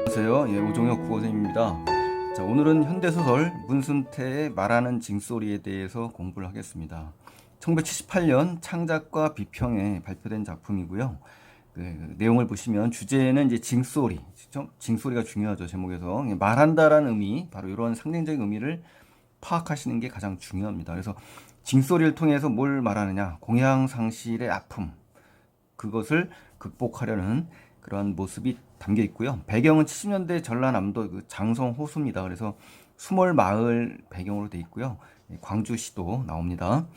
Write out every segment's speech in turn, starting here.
안녕하세요. 오종혁 국어선생님입니다. 자, 오늘은 현대소설 문순태의 말하는 징소리에 대해서 공부를 하겠습니다. 1978년 창작과 비평에 발표된 작품이고요. 내용을 보시면 주제는 이제 징소리, 징소리가 중요하죠. 제목에서 말한다라는 의미, 바로 이런 상징적인 의미를 파악하시는 게 가장 중요합니다. 그래서 징소리를 통해서 뭘 말하느냐, 공양상실의 아픔, 그것을 극복하려는 그러한 모습이 담겨 있고요. 배경은 70년대 전라남도 그 장성 호수입니다. 그래서 수몰 마을 배경으로 돼 있고요. 광주시도 나옵니다.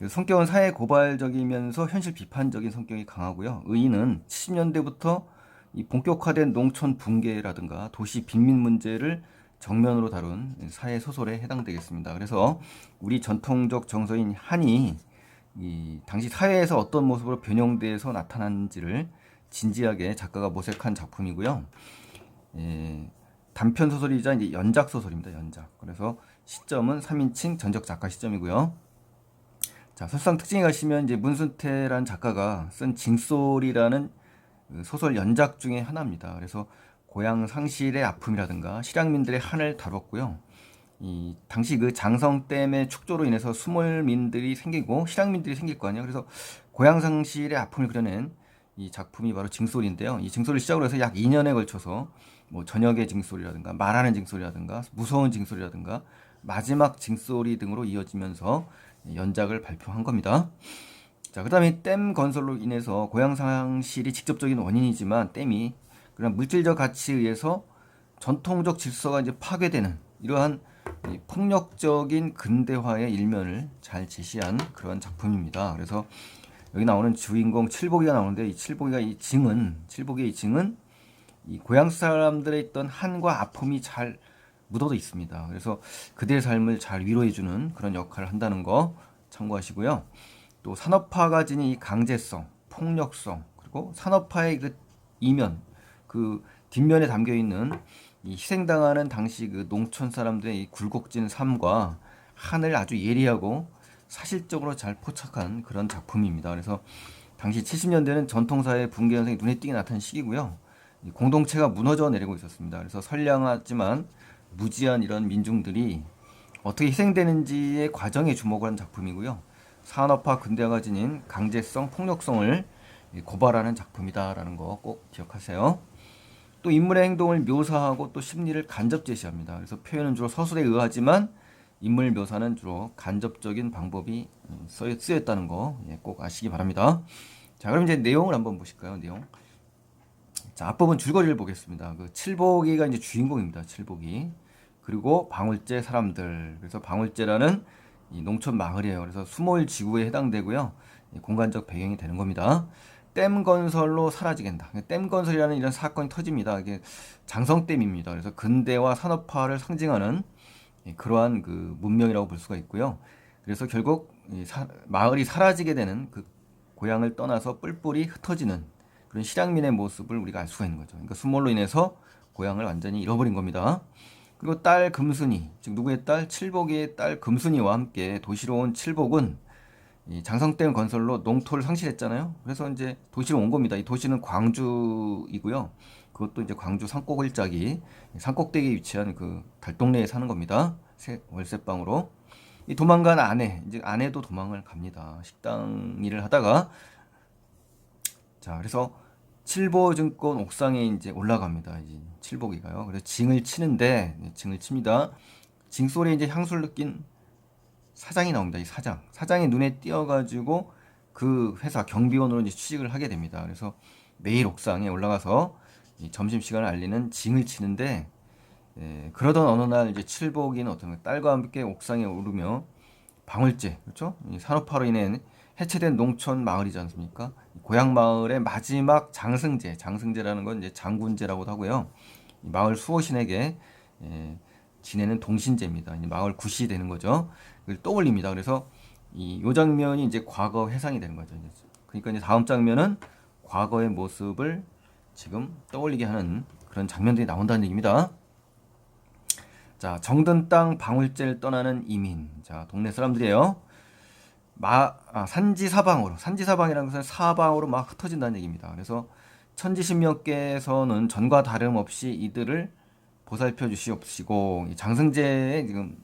성격은 사회 고발적이면서 현실 비판적인 성격이 강하고요. 의인은 70년대부터 이 본격화된 농촌 붕괴라든가 도시 빈민 문제를 정면으로 다룬 사회 소설에 해당되겠습니다. 그래서 우리 전통적 정서인 한이 이 당시 사회에서 어떤 모습으로 변형돼서 나타났는지를 진지하게 작가가 모색한 작품이고요. 단편 소설이자 이제 연작 소설입니다. 연작. 그래서 시점은 3인칭 전적 작가 시점이고요. 자, 설상 특징에 가시면 이제 문순태라는 작가가 쓴 징소리라는 소설 연작 중에 하나입니다. 그래서 고향 상실의 아픔이라든가 실향민들의 한을 다뤘고요. 이 당시 그 장성댐의 축조로 인해서 수몰민들이 생기고 실향민들이 생길 거 아니에요. 그래서 고향 상실의 아픔을 그려낸 이 작품이 바로 징소리인데요. 이 징소리를 시작으로 해서 약 2년에 걸쳐서 뭐 저녁의 징소리라든가 말하는 징소리라든가 무서운 징소리라든가 마지막 징소리 등으로 이어지면서 연작을 발표한 겁니다. 자, 그다음에 댐 건설로 인해서 고향 상실이 직접적인 원인이지만 댐이 그런 물질적 가치에 의해서 전통적 질서가 이제 파괴되는 이러한 이 폭력적인 근대화의 일면을 잘 제시한 그런 작품입니다. 그래서 여기 나오는 주인공 칠복이가 나오는데 이 칠복이의 이 징은 이 고향 사람들의 있던 한과 아픔이 잘 묻어져 있습니다. 그래서 그들의 삶을 잘 위로해주는 그런 역할을 한다는 거 참고하시고요. 또 산업화가 지닌 이 강제성, 폭력성, 그리고 산업화의 그 이면, 그 뒷면에 담겨 있는 이 희생당하는 당시 그 농촌 사람들의 이 굴곡진 삶과 한을 아주 예리하고 사실적으로 잘 포착한 그런 작품입니다. 그래서 당시 70년대는 전통사회 붕괴 현상이 눈에 띄게 나타난 시기고요. 공동체가 무너져 내리고 있었습니다. 그래서 선량하지만 무지한 이런 민중들이 어떻게 희생되는지의 과정에 주목을 한 작품이고요. 산업화 근대화가 지닌 강제성, 폭력성을 고발하는 작품이다라는 거 꼭 기억하세요. 또 인물의 행동을 묘사하고 또 심리를 간접 제시합니다. 그래서 표현은 주로 서술에 의하지만 인물 묘사는 주로 간접적인 방법이 쓰였다는 거 꼭 아시기 바랍니다. 자, 그럼 이제 내용을 한번 보실까요? 내용. 자, 앞부분 줄거리를 보겠습니다. 그 칠복이가 이제 주인공입니다. 칠복이. 그리고 방울제 사람들. 그래서 방울제라는 이 농촌 마을이에요. 그래서 수몰 지구에 해당되고요. 공간적 배경이 되는 겁니다. 댐 건설로 사라지겠다. 댐 건설이라는 이런 사건이 터집니다. 이게 장성댐입니다. 그래서 근대화 산업화를 상징하는 그러한 그 문명이라고 볼 수가 있고요. 그래서 결국 마을이 사라지게 되는 그 고향을 떠나서 뿔뿔이 흩어지는 그런 실향민의 모습을 우리가 알 수가 있는 거죠. 그러니까 수몰로 인해서 고향을 완전히 잃어버린 겁니다. 그리고 딸 금순이, 즉 누구의 딸? 칠복이의 딸 금순이와 함께 도시로 온 칠복은 이 장성댐 건설로 농토를 상실했잖아요. 그래서 이제 도시로 온 겁니다. 이 도시는 광주이고요. 그것도 이제 광주 산꼭을짜기 산꼭대기에 위치한 그 달동네에 사는 겁니다. 월세방으로. 이 도망간 아내, 이제 아내도 도망을 갑니다. 식당 일을 하다가 자, 그래서 칠보증권 옥상에 이제 올라갑니다. 이제 칠복이가요. 그래서 징을 치는데 징을 칩니다. 징소리에 이제 향수를 느낀 사장이 나옵니다. 이 사장이 눈에 띄어가지고 그 회사 경비원으로 이제 취직을 하게 됩니다. 그래서 매일 옥상에 올라가서 점심 시간을 알리는 징을 치는데 그러던 어느 날 이제 칠복이는 어떤 딸과 함께 옥상에 오르며 방울제, 그렇죠? 이 산업화로 인해 해체된 농촌 마을이지 않습니까? 고향 마을의 마지막 장승제라는 건 이제 장군제라고도 하고요. 이 마을 수호신에게 지내는 동신제입니다. 이제 마을 굿이 되는 거죠. 그걸 떠올립니다. 그래서 요 장면이 이제 과거 회상이 되는 거죠. 그러니까 이제 다음 장면은 과거의 모습을 지금 떠올리게 하는 그런 장면들이 나온다는 얘기입니다. 자, 정든 땅 방울제를 떠나는 이민. 자, 동네 사람들이에요. 산지사방이라는 것은 사방으로 막 흩어진다는 얘기입니다. 그래서 천지신명께서는 전과 다름없이 이들을 보살펴 주시옵시고 이 장승제에 지금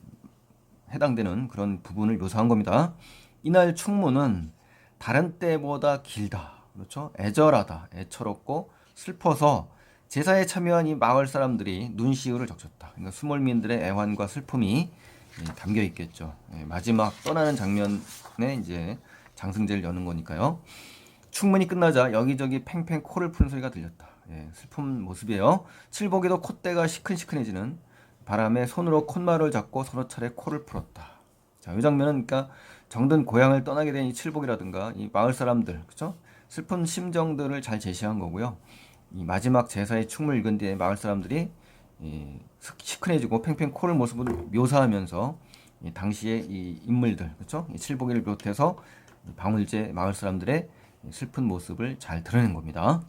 해당되는 그런 부분을 묘사한 겁니다. 이날 충무는 다른 때보다 길다. 그렇죠? 애절하다. 애처롭고 슬퍼서 제사에 참여한 이 마을 사람들이 눈시울을 적셨다. 그러니까 수몰민들의 애환과 슬픔이 담겨 있겠죠. 마지막 떠나는 장면에 이제 장승제를 여는 거니까요. 충문이 끝나자 여기저기 팽팽 코를 푸는 소리가 들렸다. 슬픈 모습이에요. 칠복이도 콧대가 시큰시큰해지는 바람에 손으로 콧마를 잡고 서로 차례 코를 풀었다. 자, 이 장면은 그러니까 정든 고향을 떠나게 된 이 칠복이라든가 이 마을 사람들, 그렇죠? 슬픈 심정들을 잘 제시한 거고요. 이 마지막 제사의 춤을 읽은 뒤에 마을 사람들이 시큰해지고 팽팽 코를 모습을 묘사하면서 이 당시의 이 인물들, 그렇죠? 이 칠복이를 비롯해서 방울제 마을 사람들의 슬픈 모습을 잘 드러낸 겁니다.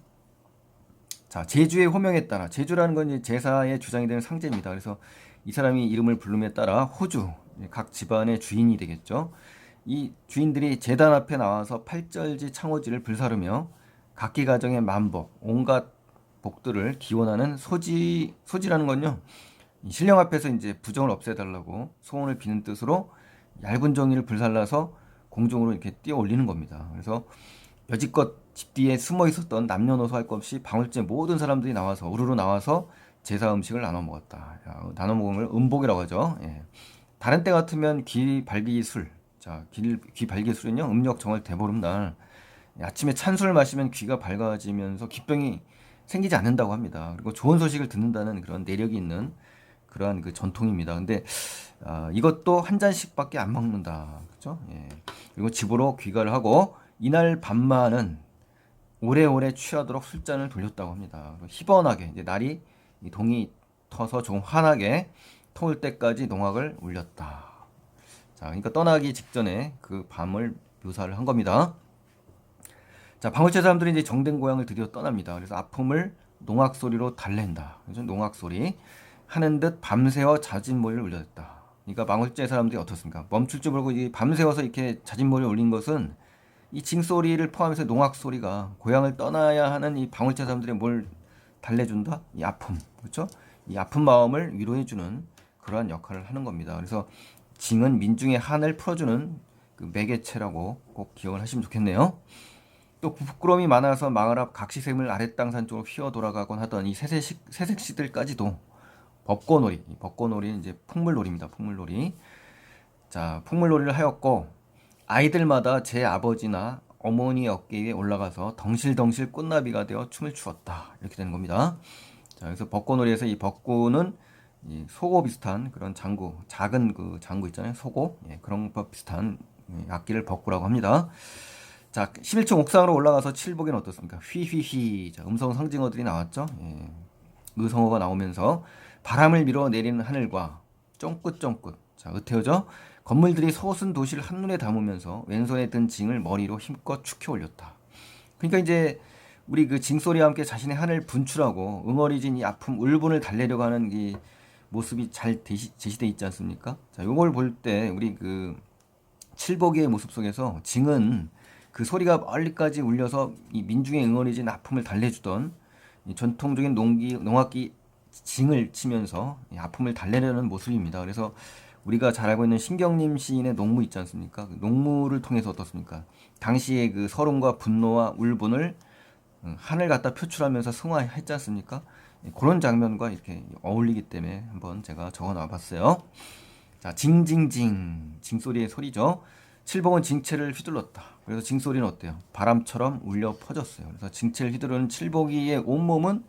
자, 제주의 호명에 따라 제주라는 건 이제 제사의 주장이 되는 상제입니다. 그래서 이 사람이 이름을 부름에 따라 호주 각 집안의 주인이 되겠죠. 이 주인들이 제단 앞에 나와서 팔절지 창호지를 불사르며 각기 가정의 만복, 온갖 복들을 기원하는 소지라는 건요. 신령 앞에서 이제 부정을 없애달라고 소원을 비는 뜻으로 얇은 종이를 불살라서 공중으로 이렇게 띄어 올리는 겁니다. 그래서 여지껏 집 뒤에 숨어 있었던 남녀노소 할 것 없이 방울제 모든 사람들이 나와서 우르르 나와서 제사 음식을 나눠 먹었다. 나눠 먹은 걸 음복이라고 하죠. 다른 때 같으면 귀 발기술. 자, 귀 발기술은요. 음력 정월 대보름날 아침에 찬술을 마시면 귀가 밝아지면서 기병이 생기지 않는다고 합니다. 그리고 좋은 소식을 듣는다는 그런 내력이 있는 그러한 그 전통입니다. 근데 이것도 한 잔씩밖에 안 먹는다. 그렇죠? 그리고 집으로 귀가를 하고 이날 밤만은 오래오래 취하도록 술잔을 돌렸다고 합니다. 희번하게 이제 날이 동이 터서 조금 환하게 터올 때까지 농악을 울렸다. 자, 그러니까 떠나기 직전에 그 밤을 묘사를 한 겁니다. 자, 방울제 사람들이 이제 정된 고향을 드디어 떠납니다. 그래서 아픔을 농악 소리로 달랜다. 그래서 농악 소리 하는 듯 밤새워 자진몰이를 울렸다. 그러니까 방울제 사람들이 어떻습니까? 멈출 줄 모르고 밤새워서 이렇게 자진몰이를 울린 것은 이 징소리를 포함해서 농악 소리가 고향을 떠나야 하는 이 방울제 사람들의 뭘 달래준다? 이 아픔, 그렇죠? 이 아픈 마음을 위로해주는 그러한 역할을 하는 겁니다. 그래서 징은 민중의 한을 풀어주는 그 매개체라고 꼭 기억을 하시면 좋겠네요. 또 부끄러움이 많아서 마을 앞 각시샘을 아랫땅산 쪽으로 휘어 돌아가곤 하던 이 새색시들까지도 벚꽃놀이, 이 벚꽃놀이는 이제 풍물놀이입니다. 풍물놀이. 자, 풍물놀이를 하였고 아이들마다 제 아버지나 어머니 어깨 위에 올라가서 덩실덩실 꽃나비가 되어 춤을 추었다. 이렇게 되는 겁니다. 자, 그래서 벚꽃놀이에서 이 벚꽃은 이 소고 비슷한 그런 장구, 작은 그 장구 있잖아요. 소고. 그런 것 비슷한 악기를 벚구라고 합니다. 자, 11층 옥상으로 올라가서 칠복에는 어떻습니까? 휘휘휘. 자, 음성 상징어들이 나왔죠. 의성어가 나오면서 바람을 밀어 내리는 하늘과 쫑긋쫑긋. 자, 으태어져 건물들이 솟은 도시를 한눈에 담으면서 왼손에 든 징을 머리로 힘껏 축혀 올렸다. 그러니까 이제 우리 그 징소리와 함께 자신의 한을 분출하고 응어리진 이 아픔 울분을 달래려고 하는 이 모습이 잘 제시돼 있지 않습니까? 자, 요걸 볼 때 우리 그 칠복이의 모습 속에서 징은 그 소리가 멀리까지 울려서 이 민중의 응어리진 아픔을 달래주던 이 전통적인 농악기 징을 치면서 이 아픔을 달래려는 모습입니다. 그래서 우리가 잘 알고 있는 신경림 시인의 농무 있지 않습니까? 그 농무를 통해서 어떻습니까? 당시의 그 서름과 분노와 울분을 하늘 갖다 표출하면서 승화했지 않습니까? 그런 장면과 이렇게 어울리기 때문에 한번 제가 적어 놔봤어요. 자, 징징징. 징소리의 소리죠. 칠복은 징채를 휘둘렀다. 그래서 징소리는 어때요? 바람처럼 울려 퍼졌어요. 그래서 징채를 휘두르는 칠복이의 온몸은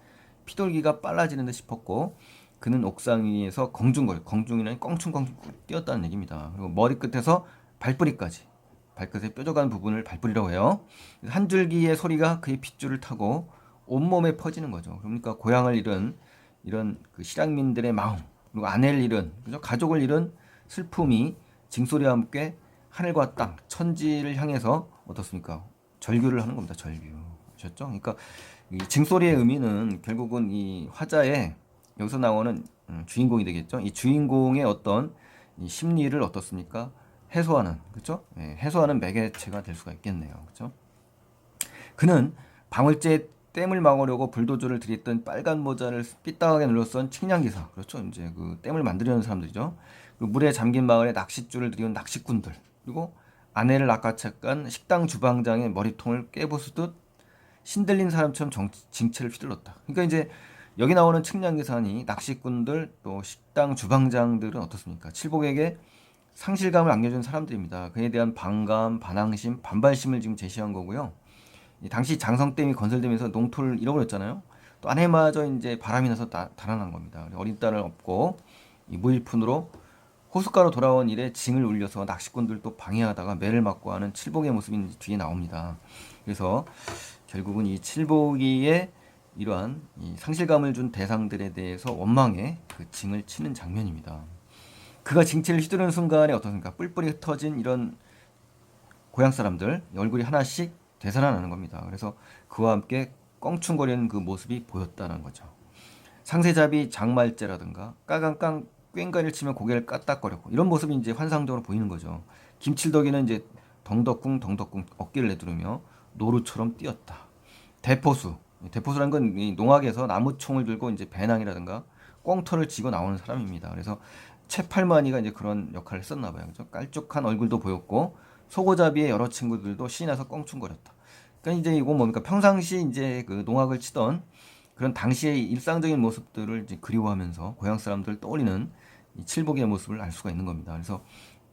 피돌기가 빨라지는 듯 싶었고 그는 옥상 위에서 공중이라니 껑충껑충 뛰었다는 얘기입니다. 그리고 머리끝에서 발뿌리까지 발끝의 뾰족한 부분을 발뿌리라고 해요. 한 줄기의 소리가 그의 핏줄을 타고 온몸에 퍼지는 거죠. 그러니까 고향을 잃은 이런 그 실향민들의 마음, 그리고 아내를 잃은, 그죠? 가족을 잃은 슬픔이 징소리와 함께 하늘과 땅, 천지를 향해서 어떻습니까? 절규를 하는 겁니다. 절규. 아셨죠? 그러니까 이 징소리의 의미는 결국은 이 화자의 여기서 나오는 주인공이 되겠죠. 이 주인공의 어떤 이 심리를 어떻습니까? 해소하는, 그렇죠? 해소하는 매개체가 될 수가 있겠네요. 그렇죠? 그는 방울제 댐을 막으려고 불도저를 들이던 빨간 모자를 삐딱하게 눌러쓴 측량기사. 그렇죠. 이제 그 댐을 만들려는 사람들이죠. 그리고 물에 잠긴 마을에 낚싯줄을 들이운 낚시꾼들. 그리고 아내를 낚아채간 식당 주방장의 머리통을 깨부수듯 신들린 사람처럼 징체를 휘둘렀다. 그러니까 이제 여기 나오는 측량기사니 낚시꾼들 또 식당 주방장들은 어떻습니까? 칠복에게 상실감을 안겨준 사람들입니다. 그에 대한 반감, 반항심, 반발심을 지금 제시한 거고요. 당시 장성댐이 건설되면서 농토를 잃어버렸잖아요. 또 아내마저 이제 바람이 나서 달아난 겁니다. 어린 딸을 업고 이 무일푼으로 호숫가로 돌아온 일에 징을 울려서 낚시꾼들도 방해하다가 매를 맞고 하는 칠복의 모습이 뒤에 나옵니다. 그래서 결국은 이 칠복이의 이러한 이 상실감을 준 대상들에 대해서 원망에 그 징을 치는 장면입니다. 그가 징치를 휘두르는 순간에 어떻습니까? 뿔뿔이 흩어진 이런 고향 사람들 얼굴이 하나씩 되살아나는 겁니다. 그래서 그와 함께 껑충거리는 그 모습이 보였다는 거죠. 상세잡이 장말째라든가 까강깡 꽹가리를 치며 고개를 까딱거렸고 이런 모습이 이제 환상적으로 보이는 거죠. 김칠덕이는 이제 덩덕궁 어깨를 내두르며 노루처럼 뛰었다. 대포수, 대포수라는 건 이 농악에서 나무총을 들고 이제 배낭이라든가 꽁터를 쥐고 나오는 사람입니다. 그래서 채팔마니가 이제 그런 역할을 했었나 봐요. 그죠? 깔쭉한 얼굴도 보였고 소고잡이의 여러 친구들도 신이 나서 껑충거렸다. 그러니까 이제 이거 뭡니까? 평상시 이제 그 농악을 치던 그런 당시의 일상적인 모습들을 이제 그리워하면서 고향 사람들을 떠올리는 이 칠복의 모습을 알 수가 있는 겁니다. 그래서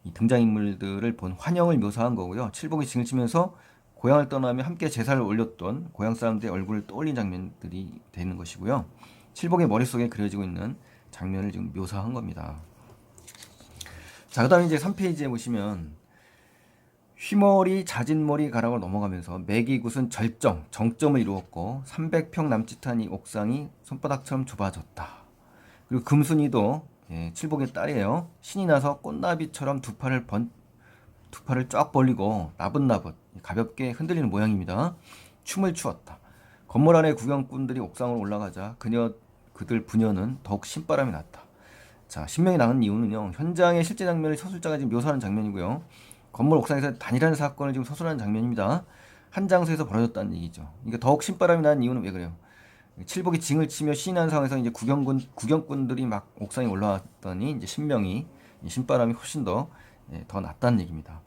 이 등장인물들을 본 환영을 묘사한 거고요. 칠복이 징을 치면서 고향을 떠나며 함께 제사를 올렸던 고향 사람들의 얼굴을 떠올린 장면들이 되는 것이고요. 칠복의 머릿속에 그려지고 있는 장면을 지금 묘사한 겁니다. 자, 그 다음에 이제 3페이지에 보시면 휘머리 자진머리 가락을 넘어가면서 매기굿은 정점을 이루었고 300평 남짓한 이 옥상이 손바닥처럼 좁아졌다. 그리고 금순이도 칠복의 딸이에요. 신이 나서 꽃나비처럼 두 팔을 쫙 벌리고 나긋나긋 가볍게 흔들리는 모양입니다. 춤을 추었다. 건물 안에 구경꾼들이 옥상으로 올라가자 그들 부녀는 더욱 신바람이 났다. 자, 신명이 나는 이유는요. 현장의 실제 장면을 서술자가 지금 묘사하는 장면이고요. 건물 옥상에서 단일한 사건을 지금 서술하는 장면입니다. 한 장소에서 벌어졌다는 얘기죠. 그러니까 더욱 신바람이 나는 이유는 왜 그래요? 칠복이 징을 치며 신이 난 상황에서 이제 구경꾼들이 막 옥상에 올라왔더니 이제 신명이 신바람이 훨씬 더 낫다는 얘기입니다.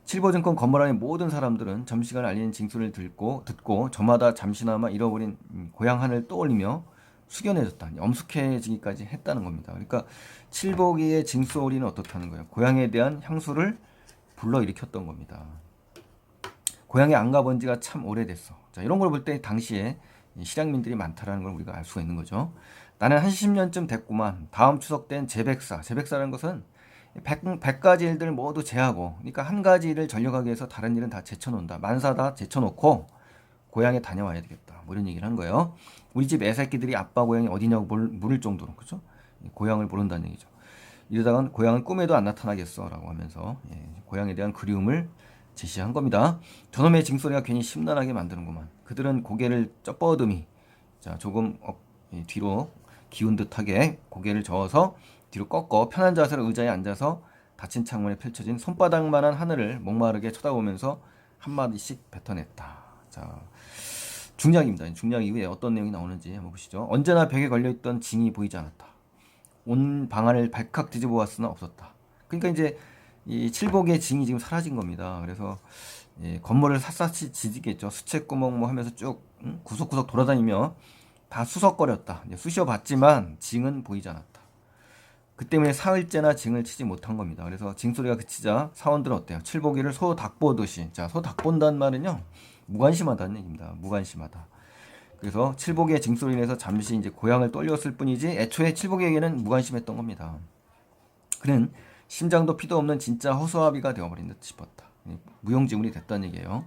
칠보증권 건물 안의 모든 사람들은 점심시간을 알리는 징소리를 듣고 저마다 잠시나마 잃어버린 고향 하늘을 떠올리며 숙연해졌다. 엄숙해지기까지 했다는 겁니다. 그러니까 칠복이의 징소리는 어떻다는 거예요? 고향에 대한 향수를 불러일으켰던 겁니다. 고향에 안 가본 지가 참 오래됐어. 자, 이런 걸 볼 때 당시에 실향민들이 많다라는 걸 우리가 알 수가 있는 거죠. 나는 한 10년쯤 됐구만. 다음 추석 땐 재백사라는 것은 100가지 일들을 모두 제하고, 그러니까 한 가지 일을 전력하기 위해서 다른 일은 다 제쳐놓는다. 만사 다 제쳐놓고 고향에 다녀와야 되겠다. 뭐 이런 얘기를 한 거예요. 우리 집 애새끼들이 아빠 고향이 어디냐고 물을 정도로, 그죠? 고향을 모른다는 얘기죠. 이러다간 고향은 꿈에도 안 나타나겠어 라고 하면서 고향에 대한 그리움을 제시한 겁니다. 저놈의 징소리가 괜히 심란하게 만드는구만. 그들은 고개를 쩍뻗음이 조금 뒤로 기운 듯하게 고개를 저어서 뒤로 꺾어 편한 자세로 의자에 앉아서 닫힌 창문에 펼쳐진 손바닥만한 하늘을 목마르게 쳐다보면서 한마디씩 뱉어냈다. 자, 중략입니다. 중략 이후에 어떤 내용이 나오는지 한번 보시죠. 언제나 벽에 걸려있던 징이 보이지 않았다. 온 방안을 발칵 뒤집어 왔으나 없었다. 그러니까 이제 이 칠복의 징이 지금 사라진 겁니다. 그래서 건물을 샅샅이 지지겠죠. 수채구멍 뭐 하면서 쭉 구석구석 돌아다니며 다 수석거렸다. 쑤셔봤지만 징은 보이지 않았다. 그 때문에 사흘째나 징을 치지 못한 겁니다. 그래서 징소리가 그치자 사원들은 어때요? 칠복이를 소 닭 보듯이. 자, 소 닭 본다는 말은요, 무관심하다는 얘기입니다. 무관심하다. 그래서 칠복의 징소리로 인해서 잠시 이제 고향을 떨렸을 뿐이지 애초에 칠복에게는 무관심했던 겁니다. 그는 심장도 피도 없는 진짜 허수아비가 되어버린 듯 싶었다. 무용지물이 됐다는 얘기예요.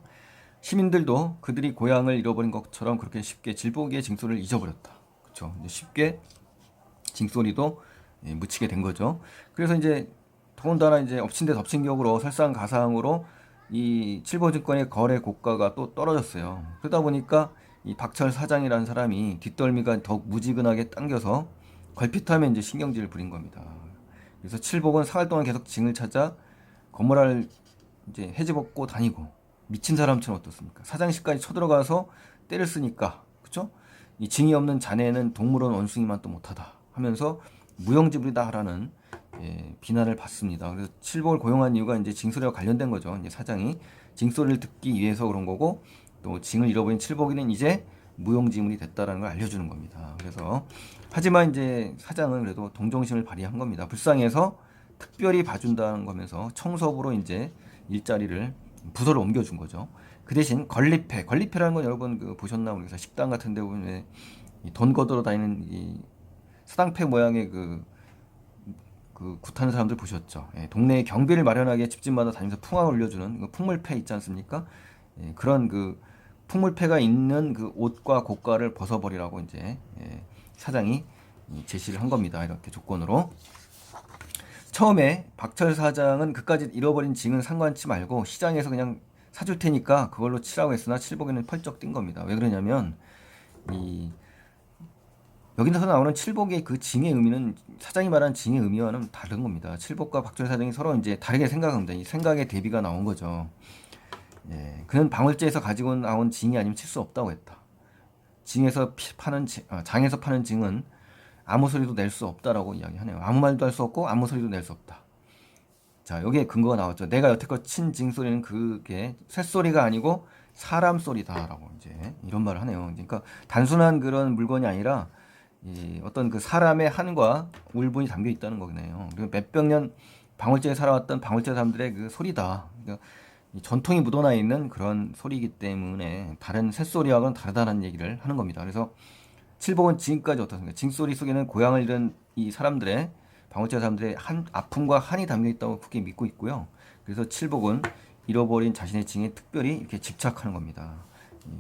시민들도 그들이 고향을 잃어버린 것처럼 그렇게 쉽게 칠복의 징소리를 잊어버렸다. 그렇죠? 쉽게 징소리도 묻히게 된 거죠. 그래서 이제 더군다나 이제 엎친 데 덮친 격으로 설상가상으로 이 칠보증권의 거래 고가가 또 떨어졌어요. 그러다 보니까 이 박철 사장이라는 사람이 뒷덜미가 더욱 무지근하게 당겨서 걸핏하면 이제 신경질을 부린 겁니다. 그래서 칠복은 사흘 동안 계속 징을 찾아 건물을 이제 헤집어고 다니고 미친 사람처럼 어떻습니까? 사장실까지 쳐들어가서 때를 쓰니까 그쵸? 이 징이 없는 자네는 동물원 원숭이만 또 못하다 하면서 무용지물이다라는 비난을 받습니다. 그래서 칠복을 고용한 이유가 이제 징소리와 관련된 거죠. 이제 사장이 징소리를 듣기 위해서 그런 거고 또 징을 잃어버린 칠복이는 이제 무용지물이 됐다라는 걸 알려주는 겁니다. 그래서 하지만 이제 사장은 그래도 동정심을 발휘한 겁니다. 불쌍해서 특별히 봐준다는 거면서 청소부로 이제 일자리를 부서를 옮겨준 거죠. 그 대신 건리패라는 건 여러분 보셨나 모르겠어요. 식당 같은 데 보면 돈 거들어 다니는 이 사당패 모양의 그 굿하는 사람들 보셨죠? 예, 동네에 경비를 마련하게 집집마다 다니면서 풍악을 올려주는 그 풍물패 있지 않습니까? 예, 그런 그 풍물패가 있는 그 옷과 고가를 벗어버리라고 이제 사장이 제시를 한 겁니다. 이렇게 조건으로. 처음에 박철 사장은 그까지 잃어버린 징은 상관치 말고 시장에서 그냥 사줄 테니까 그걸로 치라고 했으나 칠복에는 펄쩍 뛴 겁니다. 왜 그러냐면 이 여기서 나오는 칠복의 그 징의 의미는 사장이 말한 징의 의미와는 다른 겁니다. 칠복과 박철 사장이 서로 이제 다르게 생각합니다. 이 생각의 대비가 나온 거죠. 예, 그는 방울제에서 가지고 나온 징이 아니면 칠 수 없다고 했다. 장에서 파는 징은 아무 소리도 낼 수 없다라고 이야기하네요. 아무 말도 할 수 없고 아무 소리도 낼 수 없다. 자, 여기에 근거가 나왔죠. 내가 여태껏 친 징 소리는 그게 쇳소리가 아니고 사람 소리다라고 이제 이런 말을 하네요. 그러니까 단순한 그런 물건이 아니라 이 어떤 그 사람의 한과 울분이 담겨 있다는 거네요. 그리고 몇백 년 방울제에 살아왔던 방울제 사람들의 그 소리다. 그러니까 이 전통이 묻어나 있는 그런 소리이기 때문에 다른 쇳소리하고는 다르다는 얘기를 하는 겁니다. 그래서 칠복은 징까지 어떻습니까? 징소리 속에는 고향을 잃은 이 사람들의 방울제 사람들의 아픔과 한이 담겨 있다고 굳게 믿고 있고요. 그래서 칠복은 잃어버린 자신의 징에 특별히 이렇게 집착하는 겁니다.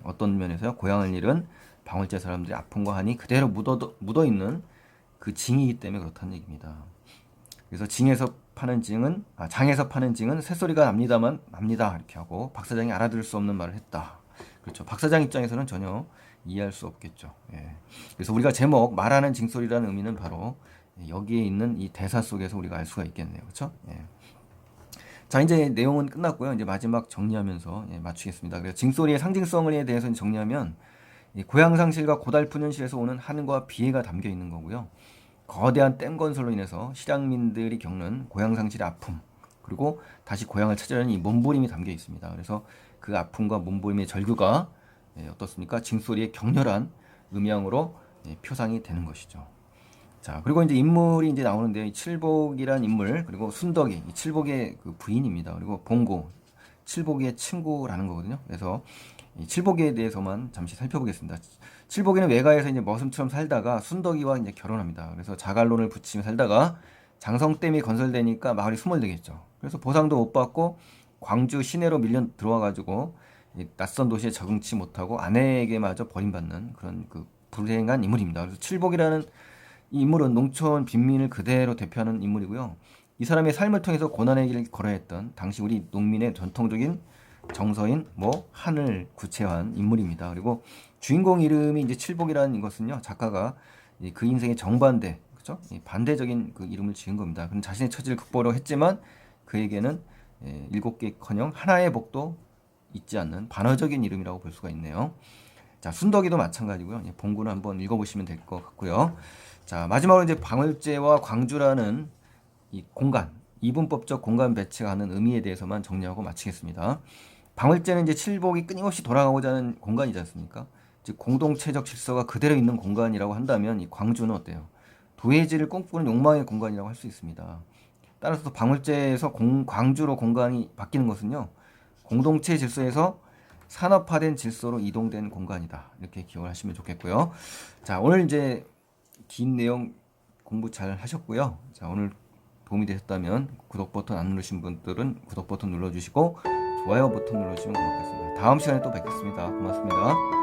어떤 면에서요? 고향을 잃은 방울제 사람들의 아픔과 한이 그대로 묻어 있는 그 징이기 때문에 그렇다는 얘기입니다. 그래서 장에서 파는 징은 새소리가 납니다 이렇게 하고 박 사장이 알아들을 수 없는 말을 했다. 그렇죠. 박 사장 입장에서는 전혀 이해할 수 없겠죠. 예. 그래서 우리가 제목 말하는 징소리라는 의미는 바로 여기에 있는 이 대사 속에서 우리가 알 수가 있겠네요. 그렇죠? 예. 자, 이제 내용은 끝났고요. 이제 마지막 정리하면서 마치겠습니다. 그래서 징소리의 상징성에 대해서 정리하면 이 고향 상실과 고달픈 현실에서 오는 한과 비애가 담겨 있는 거고요. 거대한 댐 건설로 인해서 실향민들이 겪는 고향 상실의 아픔, 그리고 다시 고향을 찾으려는 이 몸부림이 담겨 있습니다. 그래서 그 아픔과 몸부림의 절규가 어떻습니까? 징소리의 격렬한 음향으로 표상이 되는 것이죠. 자, 그리고 이제 인물이 이제 나오는데요. 이 칠복이란 인물, 그리고 순덕이, 이 칠복의 그 부인입니다. 그리고 봉고, 칠복의 친구라는 거거든요. 그래서 이 칠복에 대해서만 잠시 살펴보겠습니다. 칠복이는 외가에서 이제 머슴처럼 살다가 순덕이와 이제 결혼합니다. 그래서 자갈론을 붙이며 살다가 장성댐이 건설되니까 마을이 수몰되겠죠. 그래서 보상도 못 받고 광주 시내로 밀려 들어와가지고 낯선 도시에 적응치 못하고 아내에게마저 버림받는 그런 그 불행한 인물입니다. 그래서 칠복이라는 이 인물은 농촌 빈민을 그대로 대표하는 인물이고요. 이 사람의 삶을 통해서 고난의 길을 걸어야 했던 당시 우리 농민의 전통적인 정서인 한을 구체화한 인물입니다. 그리고 주인공 이름이 이제 칠복이라는 것은요, 작가가 그 인생의 정반대, 그죠? 반대적인 그 이름을 지은 겁니다. 그는 자신의 처지를 극복하려고 했지만 그에게는 7개커녕 하나의 복도 있지 않는 반어적인 이름이라고 볼 수가 있네요. 자, 순덕이도 마찬가지고요. 봉구는 한번 읽어보시면 될 것 같고요. 자, 마지막으로 이제 방울제와 광주라는 이 공간, 이분법적 공간 배치가 하는 의미에 대해서만 정리하고 마치겠습니다. 방울제는 이제 칠복이 끊임없이 돌아가고자 하는 공간이지 않습니까? 즉 공동체적 질서가 그대로 있는 공간이라고 한다면 이 광주는 어때요? 도회지를 꿈꾸는 욕망의 공간이라고 할 수 있습니다. 따라서 방울제에서 광주로 공간이 바뀌는 것은요, 공동체 질서에서 산업화된 질서로 이동된 공간이다. 이렇게 기억을 하시면 좋겠고요. 자, 오늘 이제 긴 내용 공부 잘 하셨고요. 자, 오늘 도움이 되셨다면 구독 버튼 안 누르신 분들은 구독 버튼 눌러주시고 좋아요 버튼 눌러주시면 고맙겠습니다. 다음 시간에 또 뵙겠습니다. 고맙습니다.